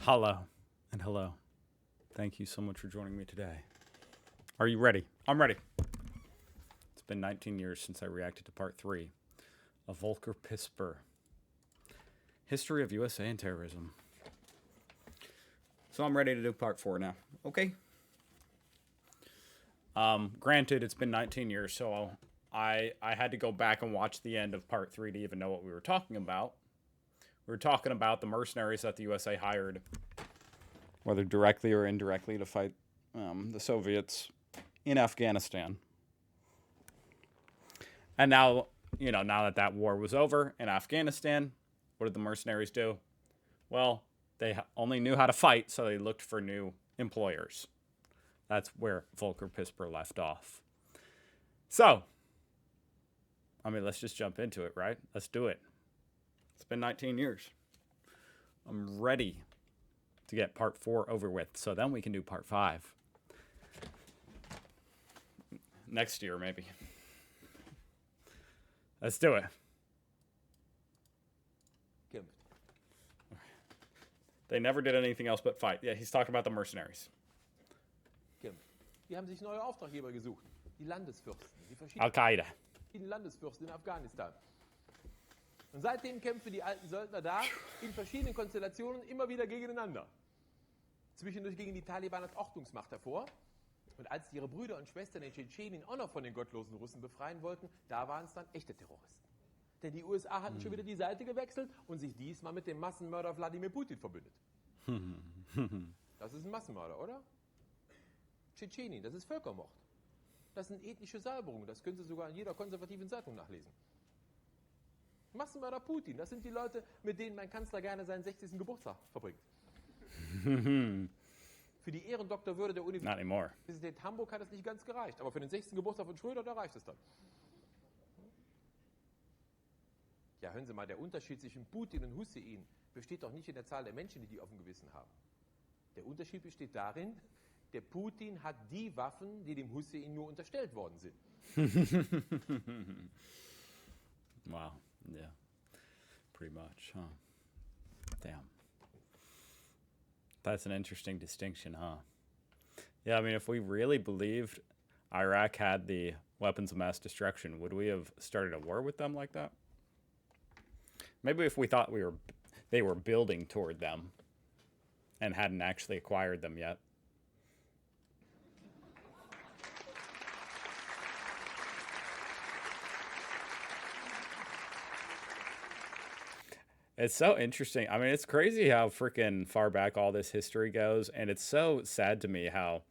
Hello and hello. Thank you so much for joining me today. Are you ready? I'm ready. It's been 19 years since I reacted to part 3 of Volker Pispers, History of USA and Terrorism. So I'm ready to do part 4 now. Okay. Granted, it's been 19 years, so I had to go back and watch the end of part 3 to even know what we were talking about. We were talking about the mercenaries that the USA hired, whether directly or indirectly, to fight the Soviets in Afghanistan. And now, now that that war was over in Afghanistan, what did the mercenaries do? Well, they only knew how to fight, so they looked for new employers. That's where Volker Pispers left off. So, let's just jump into it, right? Let's do it. It's been 19 years. I'm ready to get part 4 over with, so then we can do part 5. Next year, maybe. Let's do it. They never did anything else but fight. Yeah, he's talking about the mercenaries. Die haben sich neue Auftraggeber gesucht. Die Landesfürsten. Die Al-Qaida. verschiedenen Landesfürsten in Afghanistan. Und seitdem kämpfen die alten Söldner da in verschiedenen Konstellationen immer wieder gegeneinander. Zwischendurch gingen die Taliban als Ordnungsmacht hervor. Und als sie ihre Brüder und Schwestern in Tschetschenien auch noch von den gottlosen Russen befreien wollten, da waren es dann echte Terroristen. Denn die USA hatten schon wieder die Seite gewechselt und sich diesmal mit dem Massenmörder Wladimir Putin verbündet. Das ist ein Massenmörder, oder? Tschetschenien, das ist Völkermord. Das sind ethnische Säuberungen, das können Sie sogar in jeder konservativen Zeitung nachlesen. Massenmörder Putin, das sind die Leute, mit denen mein Kanzler gerne seinen 60. Geburtstag verbringt. Für die Ehrendoktorwürde der Universität Hamburg hat es nicht ganz gereicht, aber für den 60. Geburtstag von Schröder, da reicht es dann. Ja, hören Sie mal, der Unterschied zwischen Putin und Hussein besteht doch nicht in der Zahl der Menschen, die auf dem Gewissen haben. Der Unterschied besteht darin, der Putin hat die Waffen, die dem Hussein nur unterstellt worden sind. Wow, yeah, pretty much, huh? Damn. That's an interesting distinction, huh? Yeah, if we really believed Iraq had the weapons of mass destruction, would we have started a war with them like that? Maybe if we thought they were building toward them and hadn't actually acquired them yet. It's so interesting. It's crazy how freaking far back all this history goes, and it's so sad to me how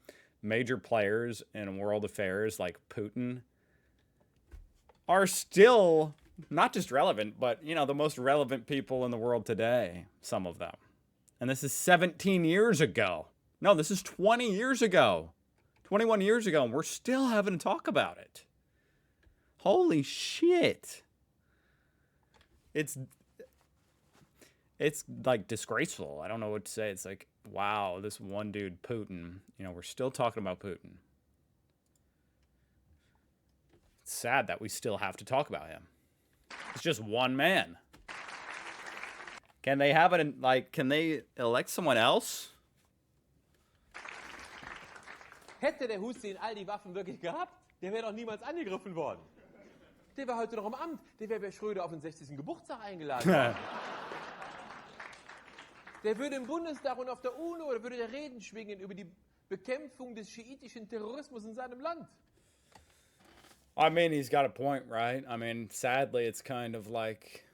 major players in world affairs like Putin are still not just relevant, but, the most relevant people in the world today, some of them. And this is 17 years ago. No, this is 20 years ago. 21 years ago, and we're still having to talk about it. Holy shit. It's like disgraceful. I don't know what to say. It's like, wow, this one dude, Putin, we're still talking about Putin. It's sad that we still have to talk about him. It's just one man. Can they have it can they elect someone else? Hätte der Hussein all die Waffen wirklich gehabt, der wäre doch niemals angegriffen worden. Der wäre heute noch im Amt. Der wäre bei Schröder auf den 60. Geburtstag eingeladen worden. Der würde im Bundestag und auf der UNO oder würde der Reden schwingen über die Bekämpfung des schiitischen Terrorismus in seinem Land. He's got a point, right? Sadly, it's kind of like,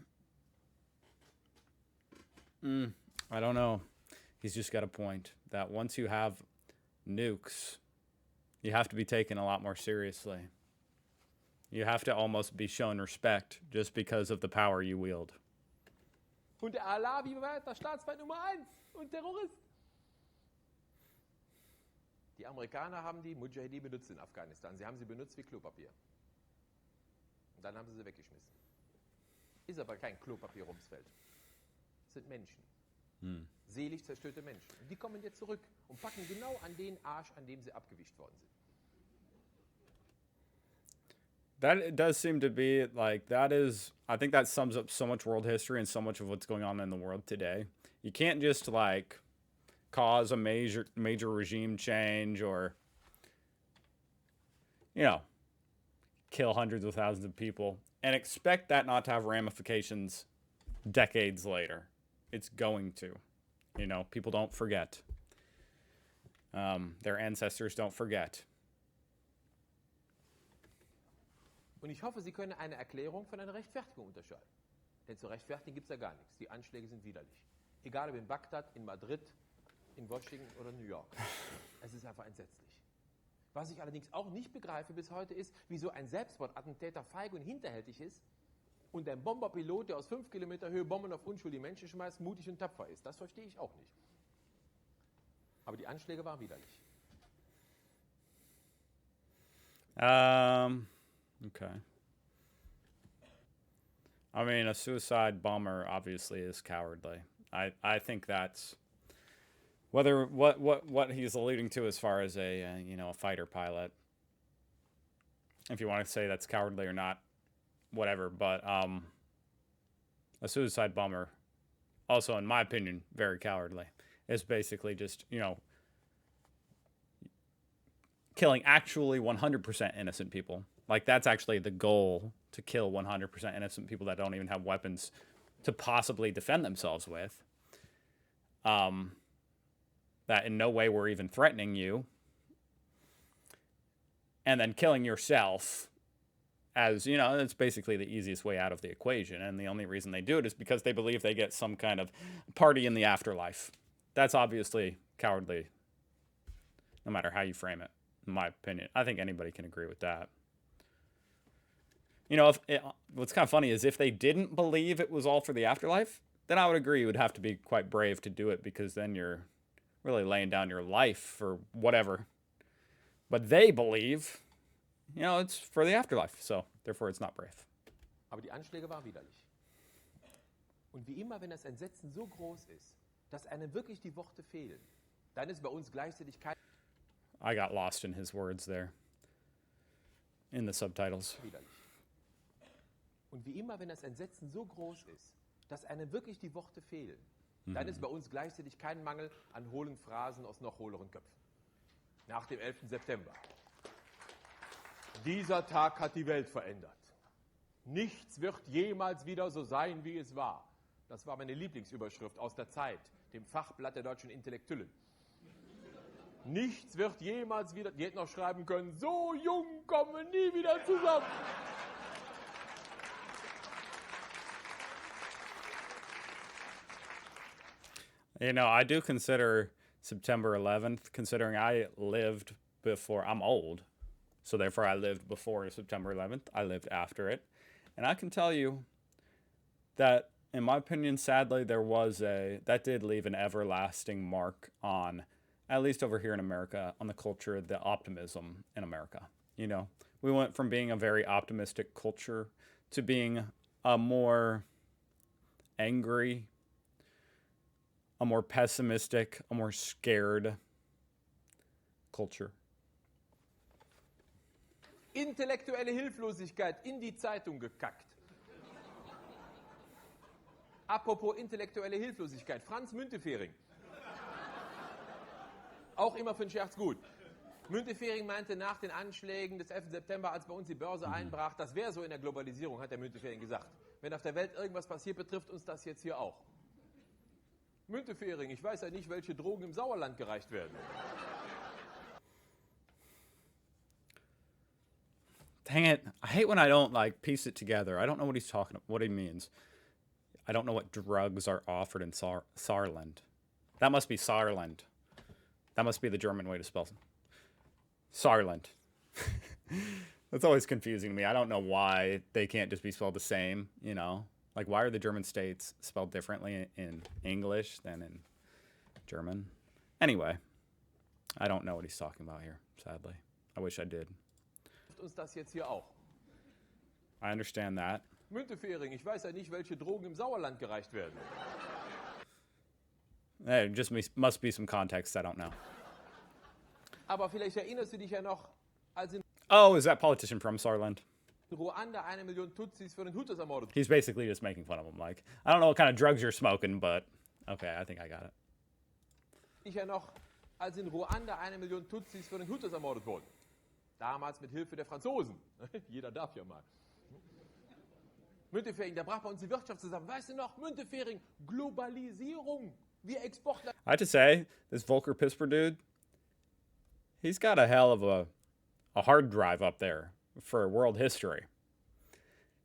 I don't know. He's just got a point that once you have nukes, you have to be taken a lot more seriously. You have to almost be shown respect just because of the power you wield. Und der Allah, wie weiter, Staatsfeind Nummer 1 und Terrorist. Die Amerikaner haben die Mujahideen benutzt in Afghanistan. Sie haben sie benutzt wie Klopapier. Und dann haben sie weggeschmissen. Ist aber kein Klopapier ums Feld. Es sind Menschen. Selig zerstörte Menschen. Und die kommen jetzt zurück und packen genau an den Arsch, an dem sie abgewischt worden sind. That does seem to be I think that sums up so much world history and so much of what's going on in the world today. You can't just cause a major regime change or, you know, kill hundreds of thousands of people and expect that not to have ramifications decades later. It's going to. You know, people don't forget. Their ancestors don't forget. Und ich hoffe, Sie können eine Erklärung von einer Rechtfertigung unterscheiden. Denn zu rechtfertigen gibt es ja gar nichts. Die Anschläge sind widerlich. Egal ob in Bagdad, in Madrid, in Washington oder New York. Es ist einfach entsetzlich. Was ich allerdings auch nicht begreife bis heute ist, wieso ein Selbstmordattentäter feige und hinterhältig ist und ein Bomberpilot, der aus 5 Kilometer Höhe Bomben auf unschuldige Menschen schmeißt, mutig und tapfer ist. Das verstehe ich auch nicht. Aber die Anschläge waren widerlich. Okay. I mean, a suicide bomber obviously is cowardly. I think that's whether what he's alluding to as far as a a fighter pilot. If you want to say that's cowardly or not, whatever. But a suicide bomber, also in my opinion, very cowardly. Is basically just killing actually 100% innocent people. Like, that's actually the goal, to kill 100% innocent people that don't even have weapons to possibly defend themselves with. That in no way were even threatening you. And then killing yourself, as, it's basically the easiest way out of the equation. And the only reason they do it is because they believe they get some kind of party in the afterlife. That's obviously cowardly, no matter how you frame it, in my opinion. I think anybody can agree with that. What's kind of funny is if they didn't believe it was all for the afterlife, then I would agree you would have to be quite brave to do it, because then you're really laying down your life for whatever. But they believe, it's for the afterlife, so therefore it's not brave. Aber die Anschläge waren widerlich. Und wie immer, wenn das Entsetzen so groß ist, dass einem wirklich die Worte fehlen, dann ist bei uns gleichzeitig kein... I got lost in his words there, in the subtitles. Widerlich. Und wie immer, wenn das Entsetzen so groß ist, dass einem wirklich die Worte fehlen, dann ist bei uns gleichzeitig kein Mangel an hohlen Phrasen aus noch hohleren Köpfen. Nach dem 11. September. Dieser Tag hat die Welt verändert. Nichts wird jemals wieder so sein, wie es war. Das war meine Lieblingsüberschrift aus der Zeit, dem Fachblatt der deutschen Intellektuellen. Nichts wird jemals wieder... Die hätten noch schreiben können, so jung kommen wir nie wieder zusammen. I do consider September 11th, considering I lived before, I'm old, so therefore I lived before September 11th. I lived after it. And I can tell you that, in my opinion, sadly, that did leave an everlasting mark on, at least over here in America, on the culture, the optimism in America. We went from being a very optimistic culture to being a more angry, a more pessimistic, a more scared culture. Intellektuelle Hilflosigkeit in die Zeitung gekackt. Apropos intellektuelle Hilflosigkeit, Franz Müntefering. Auch immer für einen Scherz gut. Müntefering meinte nach den Anschlägen des 11. September, als bei uns die Börse einbrach, das wäre so in der Globalisierung, hat der Müntefering gesagt. Wenn auf der Welt irgendwas passiert, betrifft uns das jetzt hier auch. Müntefering, ich weiß ja nicht, welche Drogen im Sauerland gereicht werden. Dang it. I hate when I don't, piece it together. I don't know what he's talking about, what he means. I don't know what drugs are offered in Saarland. That must be Saarland. That must be the German way to spell Saarland. That's always confusing to me. I don't know why they can't just be spelled the same, Like, why are the German states spelled differently in English than in German? Anyway, I don't know what he's talking about here, sadly. I wish I did. Uns das jetzt hier auch. I understand that. Müntefering, ich weiß ja nicht, welche Drogen im Sauerland gereicht werden. There just must be some context I don't know. Aber vielleicht erinnerst du dich ja noch, als in Oh, is that politician from Saarland? Ruanda 1 Million Tutsis für den Hutus ermordet. He's basically just making fun of him. Like, I don't know what kind of drugs you're smoking, but okay, I think I got it. ja noch, als in Ruanda 1 Million Tutsis von den Hutus ermordet wurden. Damals mit Hilfe der Franzosen. Jeder darf ja mal. Müntefering, da brach bei uns die Wirtschaft zusammen. Weißt du noch, Müntefering, Globalisierung. Wir Exportler. I have to say, this Volker Pispers dude, he's got a hell of a hard drive up there for world history.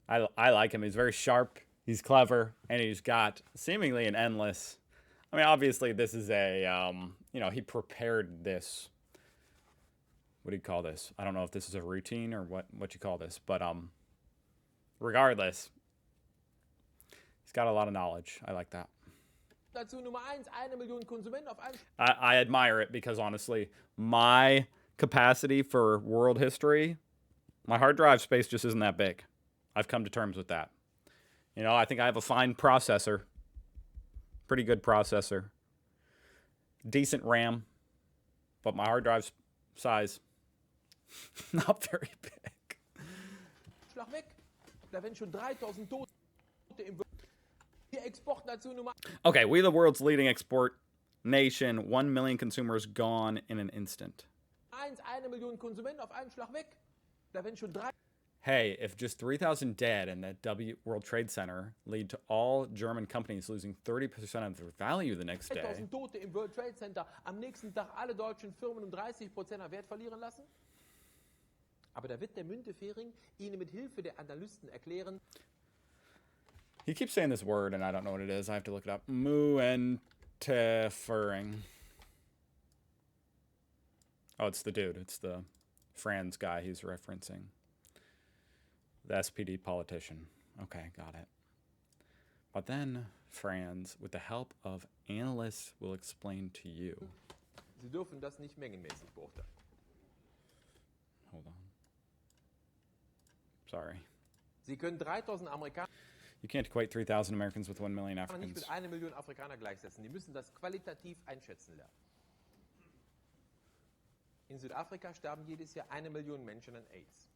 I like him. He's very sharp, he's clever, and he's got seemingly an endless... I mean, obviously, this is a, he prepared this. What do you call this? I don't know if this is a routine or what you call this, but regardless, he's got a lot of knowledge. I like that. Dazu Nummer 1 Million Konsumenten auf einen. I admire it because honestly, my capacity for world history, my hard drive space just isn't that big. I've come to terms with that. You know, I think I have a fine processor. Pretty good processor. Decent RAM. But my hard drive size, not very big. Schlag weg. Da werden schon 3000 Tote im Wir Exportnation Nummer. Okay, we the world's leading export nation. 1 million consumers gone in an instant. 1 Million Konsumenten auf einen Schlag weg. Da werden schon 3. Hey, if just 3,000 dead in the World Trade Center lead to all German companies losing 30% of their value the next day. 3000 Tote im World Trade Center. Am nächsten Tag alle deutschen Firmen 30% an Wert verlieren lassen? Aber da wird der Müntefering Ihnen mit Hilfe der Analysten erklären. He keeps saying this word and I don't know what it is. I have to look it up. Müntefering. Oh, it's the dude. It's the Franz guy he's referencing. The SPD politician. Okay, got it. But then Franz, with the help of analysts, will explain to you. Sie dürfen das nicht mengenmäßig beurteilen. Hold on. Sorry. Sie können 3000 Amerikaner You can't equate 3,000 Americans with 1 million nicht Africans. mit 1 Million Afrikaner gleichsetzen. Die müssen das qualitativ einschätzen lernen. In Südafrika sterben jedes Jahr 1 Million Menschen an AIDS.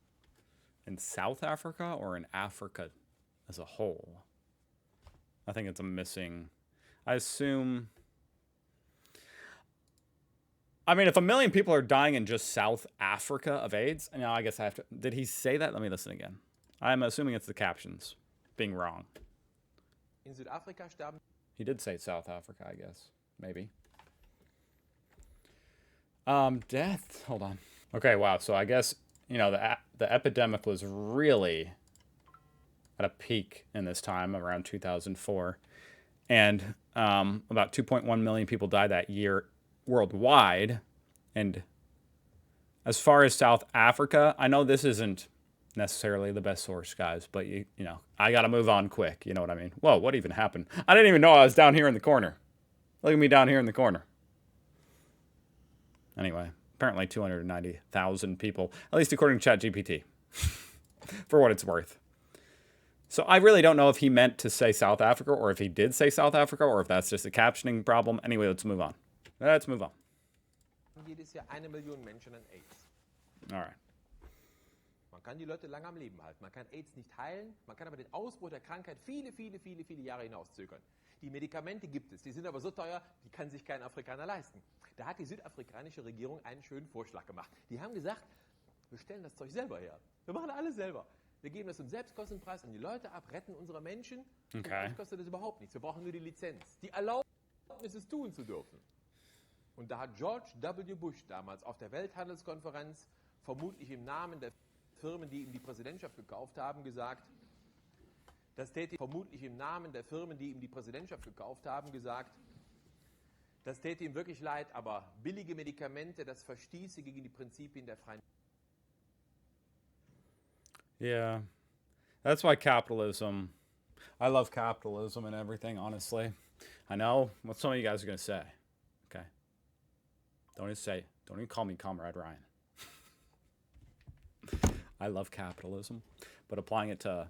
In South Africa or in Africa as a whole? I think it's a missing... I assume... I mean, if 1 million people are dying in just South Africa of AIDS, now I guess I have to... Did he say that? Let me listen again. I'm assuming it's the captions being wrong. In Südafrika sterben He did say South Africa, I guess. Maybe. Death. Hold on. Okay, wow. So I guess, you know, the epidemic was really at a peak in this time, around 2004. And about 2.1 million people died that year worldwide. And as far as South Africa, I know this isn't necessarily the best source, guys, but you know, I gotta move on quick. You know what I mean? Whoa, what even happened? I didn't even know I was down here in the corner. Look at me down here in the corner. Anyway, apparently 290,000 people, at least according to ChatGPT, for what it's worth. So I really don't know if he meant to say South Africa, or if he did say South Africa, or if that's just a captioning problem. Anyway, let's move on. Let's move on. jedes Jahr 1 Million Menschen an AIDS. All right. Man kann die Leute lange am Leben halten. Man kann AIDS nicht heilen. Man kann aber den Ausbruch der Krankheit viele Jahre hinauszögern. Die Medikamente gibt es. Die sind aber so teuer, die kann sich kein Afrikaner leisten. Da hat die südafrikanische Regierung einen schönen Vorschlag gemacht. Die haben gesagt, wir stellen das Zeug selber her. Wir machen alles selber. Wir geben das zum Selbstkostenpreis an die Leute ab, retten unsere Menschen. Und uns kostet das überhaupt nichts. Wir brauchen nur die Lizenz. Die Erlaubnis, es tun zu dürfen. Und da hat George W. Bush damals auf der Welthandelskonferenz, vermutlich im Namen der Firmen, die ihm die Präsidentschaft gekauft haben, gesagt, das täte ihm wirklich leid, aber billige Medikamente, das verstieße gegen die Prinzipien der freien. Yeah. That's why capitalism... I love capitalism and everything, honestly. I know what some of you guys are going to say. Okay? Don't even call me Comrade Ryan. I love capitalism, but applying it to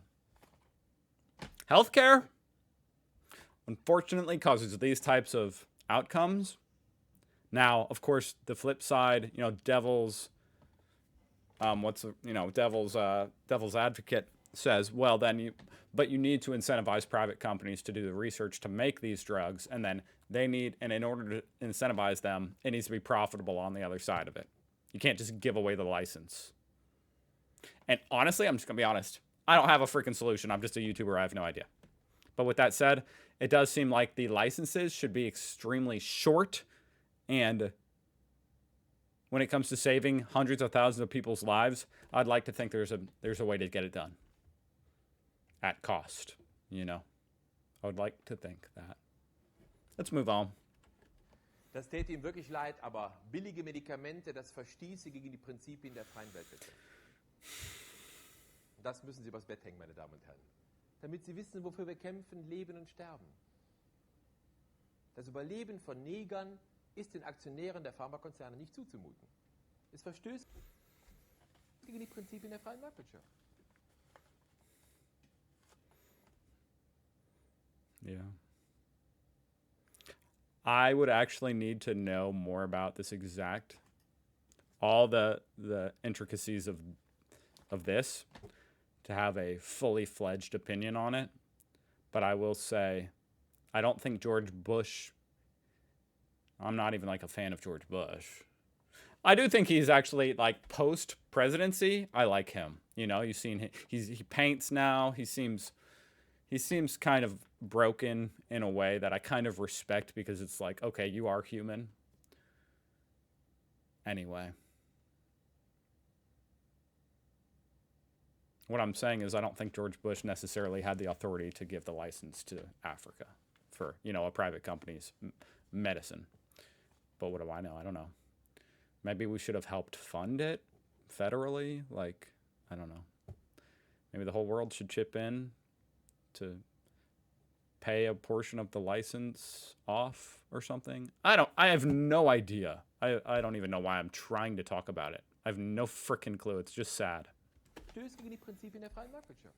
healthcare, unfortunately, causes these types of outcomes. Now, of course, the flip side, you know, devil's advocate says, well, then you need to incentivize private companies to do the research to make these drugs, and then They need, and in order to incentivize them, it needs to be profitable on the other side of it. You can't just give away the license. And honestly, I'm just going to be honest. I don't have a freaking solution. I'm just a YouTuber. I have no idea. But with that said, it does seem like the licenses should be extremely short. And when it comes to saving hundreds of thousands of people's lives, I'd like to think there's a way to get it done. At cost, you know. I would like to think that. Let's move on. Das täte ihm wirklich leid, aber billige Medikamente, das verstieße gegen die Prinzipien der freien Weltwirtschaft. Das müssen Sie übers Bett hängen, meine Damen und Herren. Damit Sie wissen, wofür wir kämpfen, leben und sterben. Das Überleben von Negern ist den Aktionären der Pharmakonzerne nicht zuzumuten. Es verstößt gegen die Prinzipien der freien Marktwirtschaft. Yeah. I would actually need to know more about this exact, all the intricacies of this to have a fully fledged opinion on it. But I will say, I don't think George Bush, I'm not even like a fan of George Bush. I do think he's actually like post presidency. I like him. You know, you've seen he paints now. He seems kind of broken in a way that I kind of respect because it's like, okay, you are human. Anyway. What I'm saying is I don't think George Bush necessarily had the authority to give the license to Africa for, you know, a private company's medicine. But what do I know? I don't know. Maybe we should have helped fund it federally. Like, I don't know. Maybe the whole world should chip in to pay a portion of the license off or something. I have no idea. I don't even know why I'm trying to talk about it. I have no freaking clue. It's just sad. Stößt gegen die Prinzipien der freien Marktwirtschaft.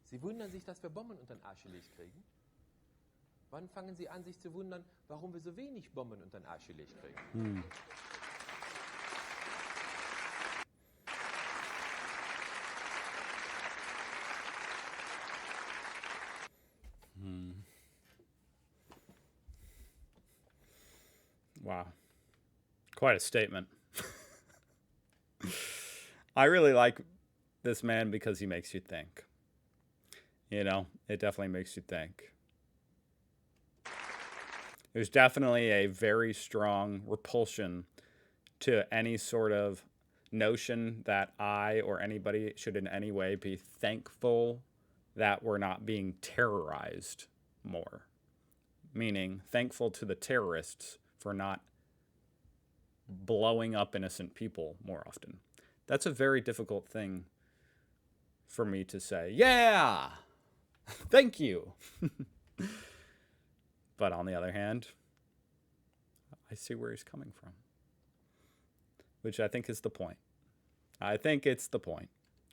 Sie wundern sich, dass wir Bomben unter den Arsch gelegt kriegen? Wann fangen Sie an, sich zu wundern, warum wir so wenig Bomben unter den Arsch gelegt kriegen? Wow. Quite a statement. I really like this man because he makes you think. You know, it definitely makes you think. There's definitely a very strong repulsion to any sort of notion that I or anybody should in any way be thankful that we're not being terrorized more. Meaning, thankful to the terrorists for not blowing up innocent people more often. That's a very difficult thing for me to say. Yeah! Thank you! But on the other hand, I see where he's coming from. Which I think is the point. I think it's the point.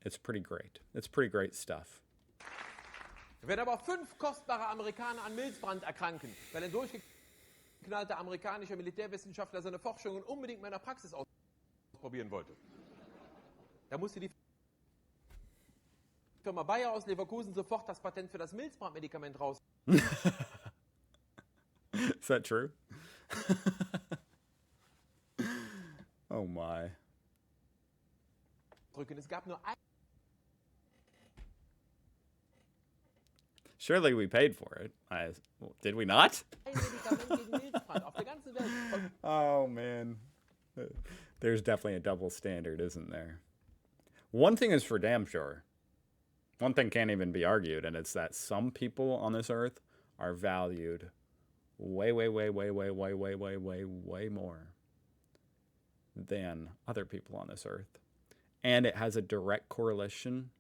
It's pretty great. It's pretty great stuff. Wenn aber 5 kostbare Amerikaner an Milzbrand erkranken, weil ein durchgeknallter amerikanischer Militärwissenschaftler seine Forschungen unbedingt in meiner Praxis ausprobieren wollte, da musste die Firma Bayer aus Leverkusen sofort das Patent für das Milzbrandmedikament raus. Is that true? Oh my. Es gab nur ein Surely we paid for it. Did we not? Medikament gegen Milzbrand auf der ganzen Welt. Oh man. There's definitely a double standard, isn't there? One thing is for damn sure. One thing can't even be argued, and it's that some people on this earth are valued way more than other people on this earth. And it has a direct correlation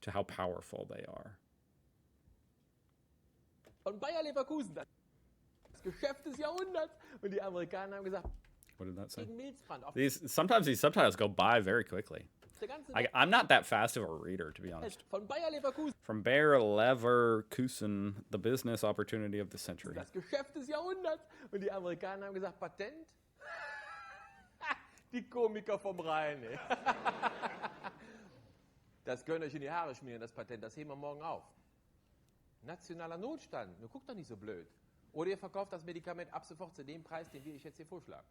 to how powerful they are. Von Bayer Leverkusen, das Geschäft des Jahrhunderts. Und die Amerikaner haben gesagt, what did that say? gegen Milzbrand. Sometimes these subtitles go by very quickly. I'm not that fast of a reader, to be honest. Von Bayer Leverkusen. From Bayer Leverkusen, the business opportunity of the century. Das Geschäft des Jahrhunderts. Und die Amerikaner haben gesagt, Patent? Die Komiker vom Rhein. Ey. Das könnt ihr euch in die Haare schmieren, das Patent. Das heben wir morgen auf. Nationaler Notstand. Nur guck doch nicht so blöd. Oder ihr verkauft das Medikament ab sofort zu dem Preis, den wir euch jetzt hier vorschlagen.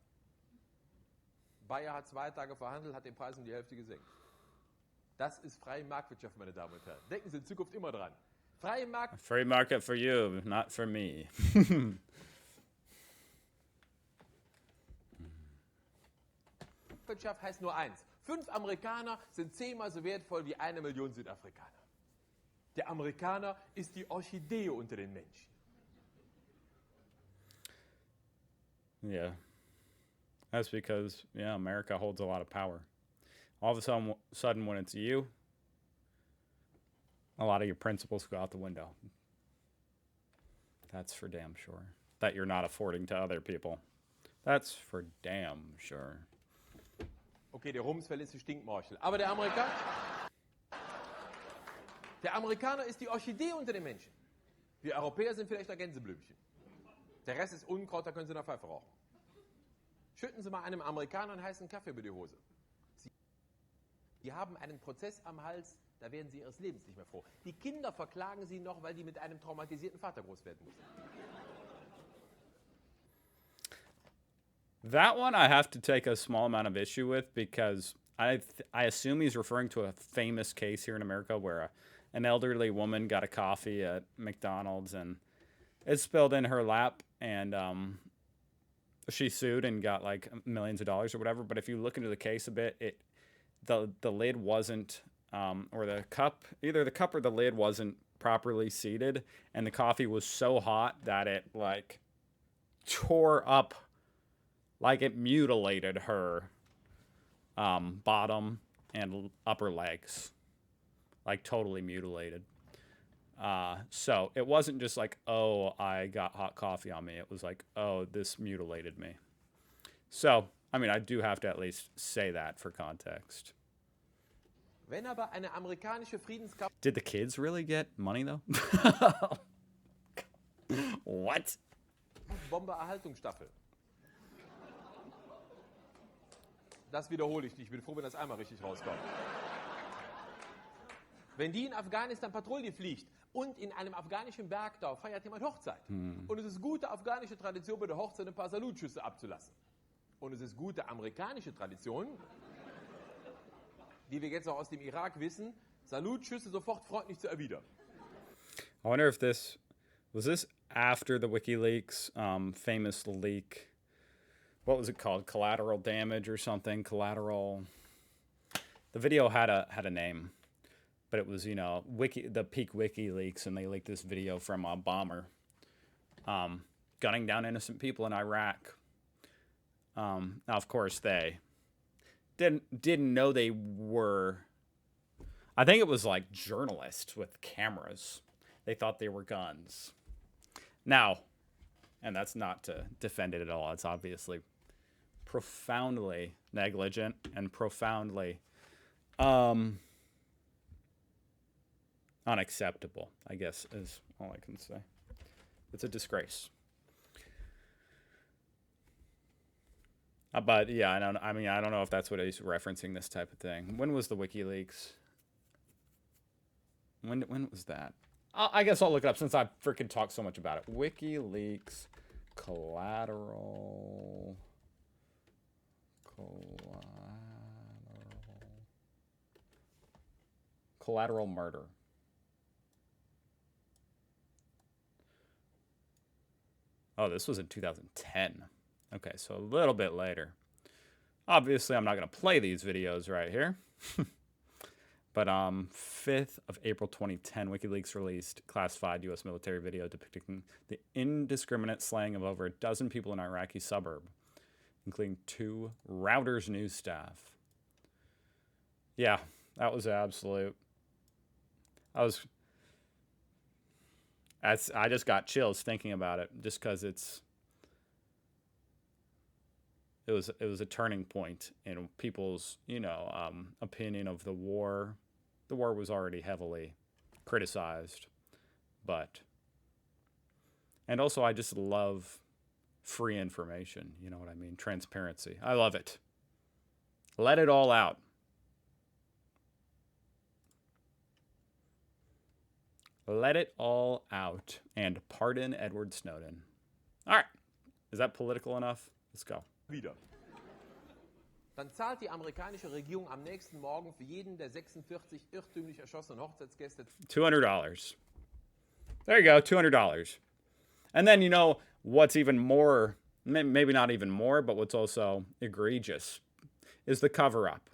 Bayer hat 2 Tage verhandelt, hat den Preis um die Hälfte gesenkt. Das ist freie Marktwirtschaft, meine Damen und Herren. Denken Sie in Zukunft immer dran. Freie Marktwirtschaft. Free market for you, not for me. Marktwirtschaft heißt nur eins. 5 Amerikaner sind 10-mal so wertvoll wie 1 Million Südafrikaner. Der Amerikaner ist die Orchidee unter den Menschen. Yeah. That's because, yeah, America holds a lot of power. All of a sudden, when it's you, a lot of your principles go out the window. That's for damn sure. That you're not affording to other people. That's for damn sure. Okay, der Rumsfell ist die Stinkmorchel. Aber der Amerikaner ist die Orchidee unter den Menschen. Wir Europäer sind vielleicht ein Gänseblümchen. Der Rest ist Unkraut, da können Sie noch Pfeife rauchen. Schütten Sie mal einem Amerikaner einen heißen Kaffee über die Hose. Sie haben einen Prozess am Hals, da werden Sie Ihres Lebens nicht mehr froh. Die Kinder verklagen Sie noch, weil die mit einem traumatisierten Vater groß werden müssen. That one I have to take a small amount of issue with because I assume he's referring to a famous case here in America where an elderly woman got a coffee at McDonald's and it spilled in her lap and she sued and got like millions of dollars or whatever. But if you look into the case a bit, the lid wasn't or the cup, either the cup or the lid wasn't properly seated, and the coffee was so hot that it like tore up, like it mutilated her bottom and upper legs, like totally mutilated. So it wasn't just like, oh, I got hot coffee on me. It was like, oh, this mutilated me. So, I mean, I do have to at least say that for context. Wenn aber eine amerikanische Friedenskampf Did the kids really get money, though? What? Bombe-Erhaltungsstaffel. Das wiederhole ich nicht. Ich bin froh, wenn das einmal richtig rauskommt. Wenn die in Afghanistan Patrouille fliegt und in einem afghanischen Bergdorf feiert jemand Hochzeit. Und es ist gute afghanische Tradition, bei der Hochzeit ein paar Salutschüsse abzulassen. Und es ist gute amerikanische Tradition, die wir jetzt auch aus dem Irak wissen, Salutschüsse sofort freundlich zu erwidern. I wonder if this was after the WikiLeaks famous leak. What was it called? Collateral damage or something? Collateral. The video had a name, but it was, you know, the peak WikiLeaks, and they leaked this video from a bomber gunning down innocent people in Iraq. Now, of course, they didn't know they were. I think it was like journalists with cameras. They thought they were guns. Now, and that's not to defend it at all. It's obviously profoundly negligent and profoundly unacceptable, I guess, is all I can say. It's a disgrace. But yeah, I don't know if that's what he's referencing, this type of thing. When was the WikiLeaks? When was that? I guess I'll look it up since I freaking talked so much about it. WikiLeaks collateral murder. Oh, this was in 2010. Okay, so a little bit later. Obviously, I'm not going to play these videos right here. But 5th of April 2010, WikiLeaks released classified U.S. military video depicting the indiscriminate slaying of over a dozen people in an Iraqi suburb, including 2 Reuters news staff. Yeah, that was absolute. I just got chills thinking about it, just because it was a turning point in people's, opinion of the war. The war was already heavily criticized, and also I just love free information. You know what I mean? Transparency. I love it. Let it all out. Let it all out, and pardon Edward Snowden. All right. Is that political enough? Let's go. Wieder. Dann zahlt die amerikanische Regierung am nächsten Morgen für jeden der 46 irrtümlich erschossenen Hochzeitsgäste $200. There you go, $200. And then, you know, what's even more, maybe not even more, but what's also egregious is the cover-up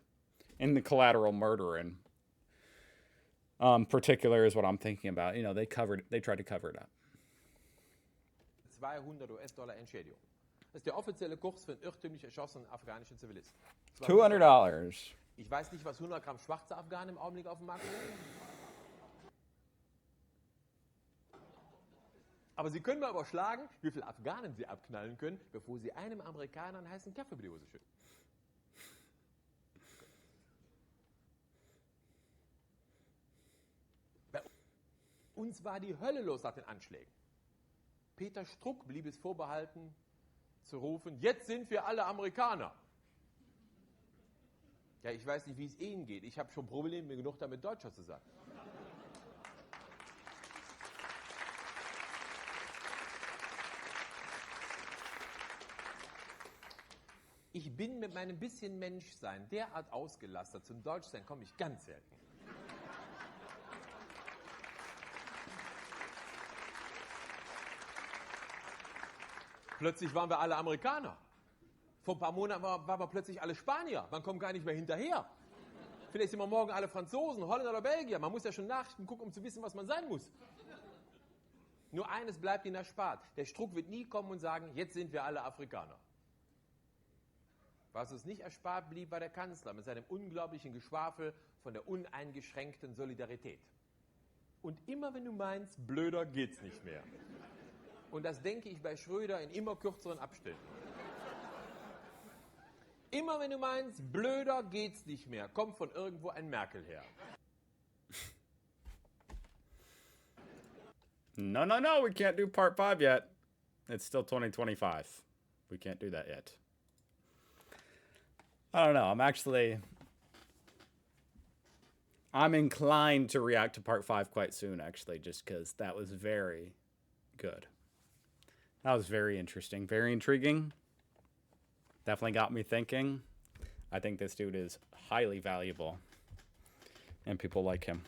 and the collateral murder in particular is what I'm thinking about. You know, they tried to cover it up. 200 US-Dollar Entschädigung. Das ist der offizielle Kurs für einen irrtümlich erschossenen afghanischen Zivilisten. $200. Ich weiß nicht, was 100 Gramm schwarze Afghanen im Augenblick auf dem Markt sind. Aber Sie können mal überschlagen, wie viele Afghanen Sie abknallen können, bevor Sie einem Amerikaner einen heißen Kaffee über die Hose schütten. Bei uns war die Hölle los nach den Anschlägen. Peter Struck blieb es vorbehalten, zu rufen, jetzt sind wir alle Amerikaner. Ja, ich weiß nicht, wie es Ihnen geht. Ich habe schon Probleme genug damit, Deutscher zu sein. Ich bin mit meinem bisschen Menschsein derart ausgelastet. Zum Deutschsein komme ich ganz selten. Plötzlich waren wir alle Amerikaner. Vor ein paar Monaten waren wir plötzlich alle Spanier. Man kommt gar nicht mehr hinterher. Vielleicht sind wir morgen alle Franzosen, Holländer oder Belgier. Man muss ja schon Nachrichten gucken, um zu wissen, was man sein muss. Nur eines bleibt Ihnen erspart. Der Struck wird nie kommen und sagen, jetzt sind wir alle Afrikaner. Was uns nicht erspart blieb, war der Kanzler mit seinem unglaublichen Geschwafel von der uneingeschränkten Solidarität. Und immer wenn du meinst, blöder geht's nicht mehr. Und das denke ich bei Schröder in immer kürzeren Abständen. Immer wenn du meinst, blöder geht's nicht mehr, kommt von irgendwo ein Merkel her. No, we can't do part 5 yet. It's still 2025. We can't do that yet. I don't know. I'm inclined to react to part 5 quite soon, actually, just because that was very good. That was very interesting, very intriguing. Definitely got me thinking. I think this dude is highly valuable, and people like him.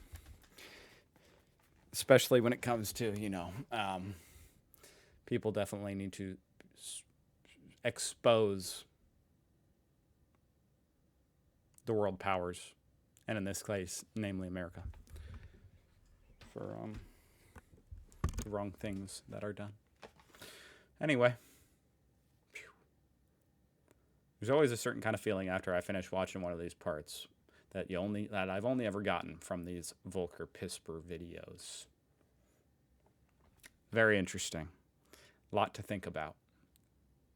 Especially when it comes to, you know, people definitely need to expose the world powers, and in this case, namely America, for the wrong things that are done. Anyway, there's always a certain kind of feeling after I finish watching one of these parts that I've only ever gotten from these Volker Pispers videos. Very interesting. A lot to think about.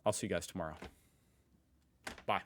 I'll see you guys tomorrow. Bye.